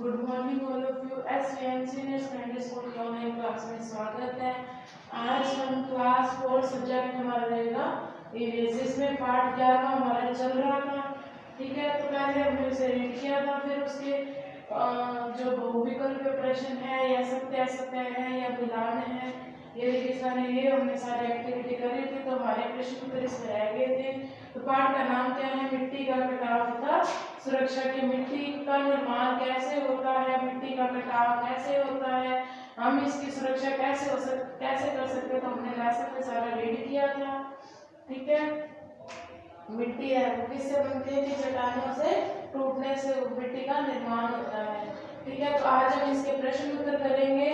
Good morning all of you. SVN senior secondary school की online class में स्वागत है। आज हम क्लास 4 सब्जेक्ट हमारा रहेगा ईवीएस, जिसमें पार्ट 11 हमारा चल रहा था। ठीक है, तो पहले हमने उसे रीड किया था, फिर उसके जो बहुविकल्प प्रश्न है या सत्य असत्य है या विधान है, ये हमने सारी एक्टिविटी करी थी। तो हमारे प्रश्न उत्तर इसमें रह गए थे। तो पाठ का नाम क्या है? मिट्टी का कटाव तथा सुरक्षा। की मिट्टी का निर्माण कैसे होता है, मिट्टी का कटाव कैसे होता है, हम इसकी सुरक्षा कैसे कर सकते हैं। तो हमने लेसन में सारा रीड किया था। ठीक है, मिट्टी है वो किससे बनती है कि चट्टानों से टूटने से मिट्टी का निर्माण होता है। ठीक है, तो आज हम इसके प्रश्न उत्तर करेंगे।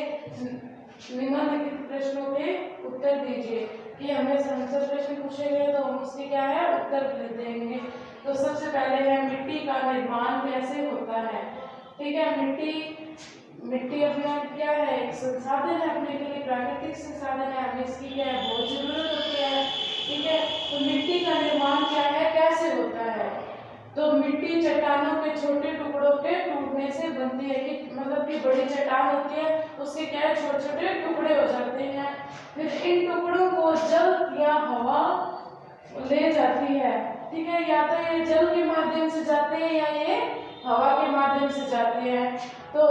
निम्नलिखित प्रश्नों के उत्तर दीजिए। कि हमें संसद प्रश्न पूछे गए तो हम उसके क्या है उत्तर देंगे। तो सबसे पहले है मिट्टी का निर्माण कैसे होता है। ठीक है, मिट्टी अपना क्या है? एक संसाधन है, अपने के लिए प्राकृतिक संसाधन है, हमें इसकी क्या है बहुत जरूरत होती है। ठीक है, तो मिट्टी का निर्माण क्या है, कैसे होता है? तो मिट्टी चट्टानों के छोटे टुकड़ों के टूटने से बनती है। कि मतलब कि बड़ी चट्टान होती है, उसके क्या है छोटे छोटे टुकड़े हो जाते हैं। फिर इन टुकड़ों को जल या हवा ले जाती है। ठीक है, या तो ये जल के माध्यम से जाते हैं या ये हवा के माध्यम से जाते हैं। तो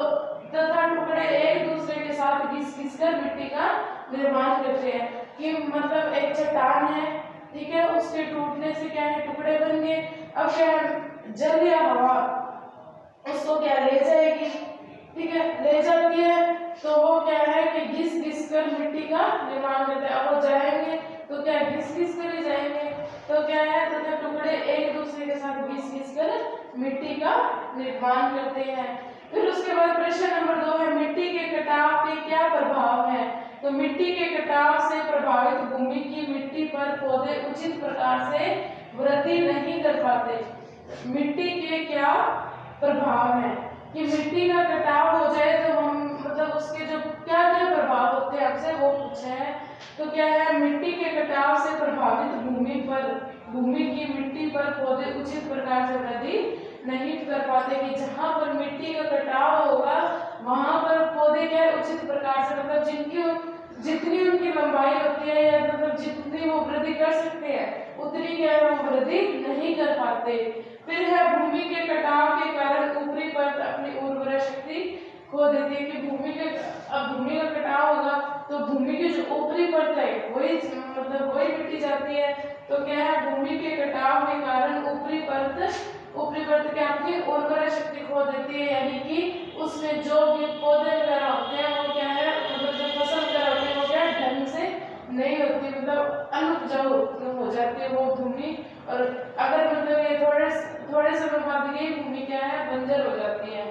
तथा टुकड़े एक दूसरे के साथ घिस कर मिट्टी का निर्माण करते हैं। कि मतलब एक चट्टान है, ठीक है, उसके टूटने से क्या है टुकड़े बन गए। अब क्या है, जल या हवा उसको क्या ले जाएगी। ठीक है, ले जाती है तो वो क्या है कि घिस कर मिट्टी का निर्माण करते हैं। अब वो जाएंगे तो क्या घिस कर ही जाएंगे। तो क्या है तथा टुकड़े एक दूसरे के साथ घिस कर मिट्टी का निर्माण करते हैं। फिर उसके बाद प्रश्न नंबर 2 है मिट्टी के कटाव के क्या प्रभाव है। तो मिट्टी के कटाव से प्रभावित भूमि की मिट्टी पर पौधे उचित प्रकार से वृद्धि नहीं कर पाते। मिट्टी के क्या प्रभाव है? कि मिट्टी का कटाव हो जाए तो हम मतलब उसके जो क्या क्या प्रभाव होते हैं आपसे वो पूछे हैं। तो क्या है, मिट्टी के कटाव से प्रभावित भूमि की मिट्टी पर पौधे उचित प्रकार से वृद्धि नहीं कर पाते। कि जहाँ पर मिट्टी का कटाव होगा वहां पर पौधे क्या है उचित प्रकार से मतलब जितनी उनकी लंबाई होती है या मतलब जितनी वो वृद्धि कर सकते हैं उतनी क्या है वो वृद्धि नहीं कर पाते। फिर है भूमि के कटाव के कारण ऊपरी परत अपनी उर्वरा शक्ति खो देती है। कि भूमि का कटाव होगा तो भूमि की जो ऊपरी परत है वही मिट्टी जाती है। तो क्या है, भूमि के कटाव के कारण ऊपरी परत क्या अपनी उर्वरा शक्ति खो देती है। यानी कि उसमें जो भी पौधे वगैरह होते हैं वो क्या है मतलब जो फसल वगैरह होती है वो क्या ढंग से नहीं होती, मतलब अनुपजाऊ हो जाती है वो भूमि। और अगर मतलब ये थोड़े समय बाद ये भूमि क्या है बंजर हो जाती है।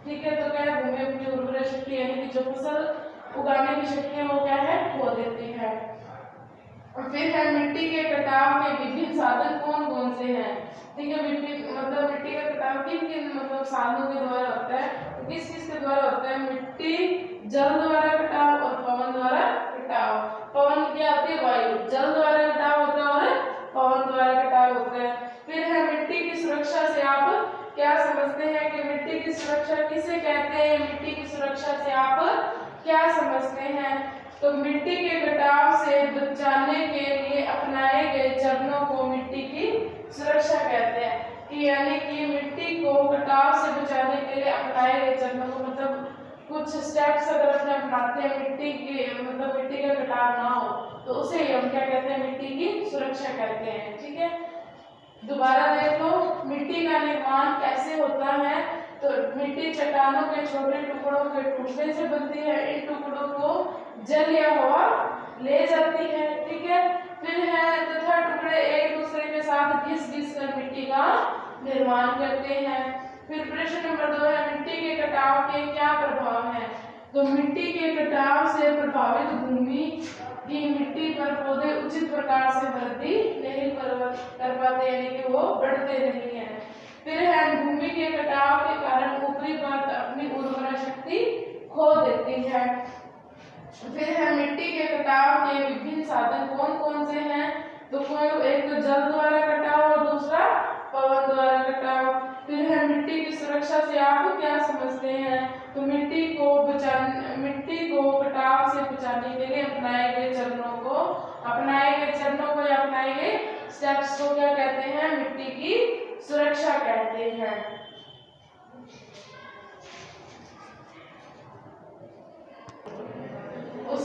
ठीक है, तो क्या है भूमि अपनी उर्वरा शक्ति यानी कि जो फसल उगाने की शक्ति है वो क्या है खो देती है। और फिर है मिट्टी के कटाव के विभिन्न साधन कौन कौन से हैं। ठीक है, मिट्टी का कटाव किन मतलब साधनों के द्वारा होता है। तो किस के द्वारा होता है? मिट्टी जल द्वारा कटाव और पवन द्वारा कटाव। पवन क्या होती है? वायु। जल द्वारा कटाव होता है और पवन द्वारा कटाव होता है। फिर है मिट्टी की सुरक्षा से आप क्या समझते हैं। कि मिट्टी की सुरक्षा किसे कहते हैं? मिट्टी की सुरक्षा से आप क्या समझते हैं? तो मिट्टी के कटाव से बचाने के लिए अपनाए गए चरणों को मिट्टी की सुरक्षा कहते हैं। कि यानी कि मिट्टी को कटाव से बचाने के लिए अपनाए गए चरणों को मतलब कुछ स्टेप्स अगर अपने अपनाते हैं मिट्टी का कटाव ना हो तो उसे हम क्या कहते हैं? मिट्टी की सुरक्षा कहते हैं। ठीक है, दोबारा देख लो, मिट्टी का निर्माण कैसे होता है। तो मिट्टी चट्टानों के छोटे टुकड़ों के टूटने से बनती है। इन टुकड़ों को जल या हवा ले जाती है। ठीक है, फिर है तथा टुकड़े एक दूसरे के साथ घिस कर मिट्टी का निर्माण करते हैं। फिर प्रश्न नंबर 2 है मिट्टी के कटाव के क्या प्रभाव है। तो मिट्टी के कटाव से प्रभावित भूमि की मिट्टी पर पौधे उचित प्रकार से वृद्धि नहीं कर पाते, यानी कि वो बढ़ते नहीं है। फिर है भूमि के कटाव के कारण ऊपरी परत अपनी उर्वरा शक्ति खो देती है। फिर है मिट्टी के कटाव के विभिन्न साधन कौन कौन से हैं। तो एक तो जल द्वारा कटाव और दूसरा पवन द्वारा कटाव। फिर है मिट्टी की सुरक्षा से आप क्या समझते हैं।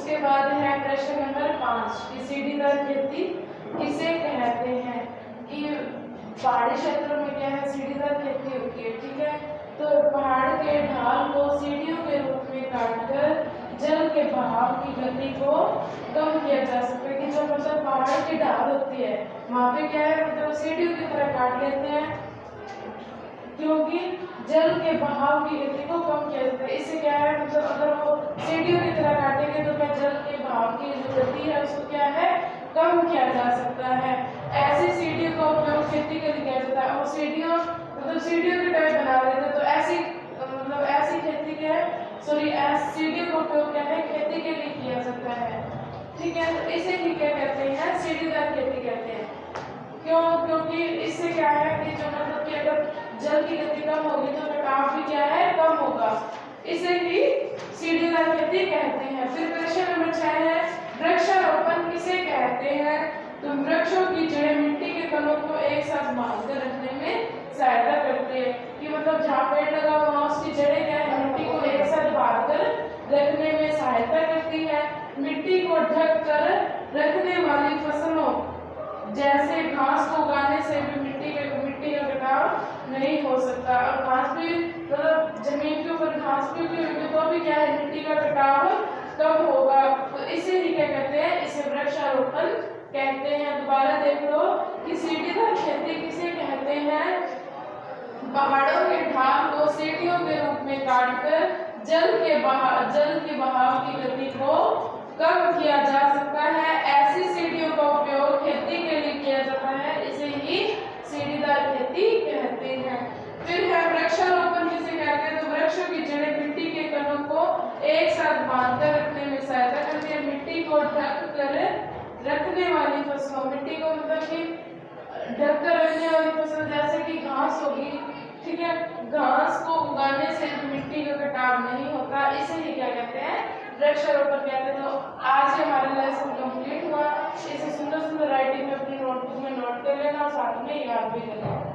उसके बाद है प्रश्न नंबर 5 कि सीढ़ीदार खेती किसे कहते हैं। कि पहाड़ी क्षेत्रों में क्या है, सीढ़ीदार खेती होती है। ठीक है, तो पहाड़ के ढाल को सीढ़ियों के रूप में काटकर जल के बहाव की गति को कम किया जा सकता है। कि जो मतलब पहाड़ की ढाल होती है वहां पे क्या है, मतलब सीढ़ियों की तरह काट लेते हैं, क्योंकि जल के बहाव की गति को कम किया जाता है। इससे क्या है, मतलब अगर वो सीढ़ियों की तरह काटेंगे तो क्या जल के बहाव की जो गति है उसको क्या है, कम किया जा सकता है। ऐसी सीढ़ियों का उपयोग खेती के लिए किया जाता है। और सीढ़ियों मतलब सीढ़ियों की टाइप बना लेते हैं, तो ऐसी मतलब ऐसी खेती के सीढ़ियों का उपयोग क्या है, खेती के लिए किया जाता है। ठीक है, तो इसे ही क्या कहते हैं, सीढ़ीदार खेती कहते हैं। क्यों? क्योंकि इससे क्या है कि जो मतलब कि अगर जल की गति कम होगी तो कटाव भी क्या है, कम होगा। इसे ही सीढ़ीदार खेती कहते हैं। फिर प्रश्न नंबर 6 है वृक्षारोपण किसे कहते हैं। तो वृक्षों की जड़ें मिट्टी के कणों को एक साथ बांधकर रखने में सहायता करते हैं। कि मतलब जहाँ पेड़ लगा हुआ उसकी जड़ें क्या है, मिट्टी को एक साथ बांधकर रखने में सहायता करती है। मिट्टी को ढक कर रखने वाली फसलों जैसे घास को उगाने से भी मिट्टी का कटाव नहीं हो सकता। और घास भी मतलब जमीन के ऊपर घास भी होगी तो भी क्या है, मिट्टी का कटाव कम होगा। तो इसे ही क्या कहते हैं, इसे वृक्षारोपण कहते हैं। दोबारा देख लो कि सीढ़ीदार खेती किसे कहते हैं। पहाड़ों के ढाल को सीढ़ियों के रूप में काटकर जल के बहाव की गति को कम किया जा सकता है। ऐसी सीढ़ियों का उपयोग खेती के लिए किया जाता है। इसे ही सीढ़ीदार खेती कहते हैं। फिर है वृक्षारोपण किसे कहते हैं। तो वृक्षों की जड़ें मिट्टी के कणों को एक साथ बांधकर रखने में सहायता करती है। मिट्टी को ढक कर रखने वाली फसलों, मिट्टी को मतलब कि ढक कर रखने वाली फसल जैसे कि घास होगी। ठीक है, घास को उगाने से मिट्टी का कटाव नहीं होता। इसे ही क्या कहते हैं, वृक्षारोपण कहते हैं। तो आज हमारा लेसन कंप्लीट हुआ। इसे सुंदर सुंदर राइटिंग में अपनी नोटबुक में नोट कर लेना और साथ में याद भी करना।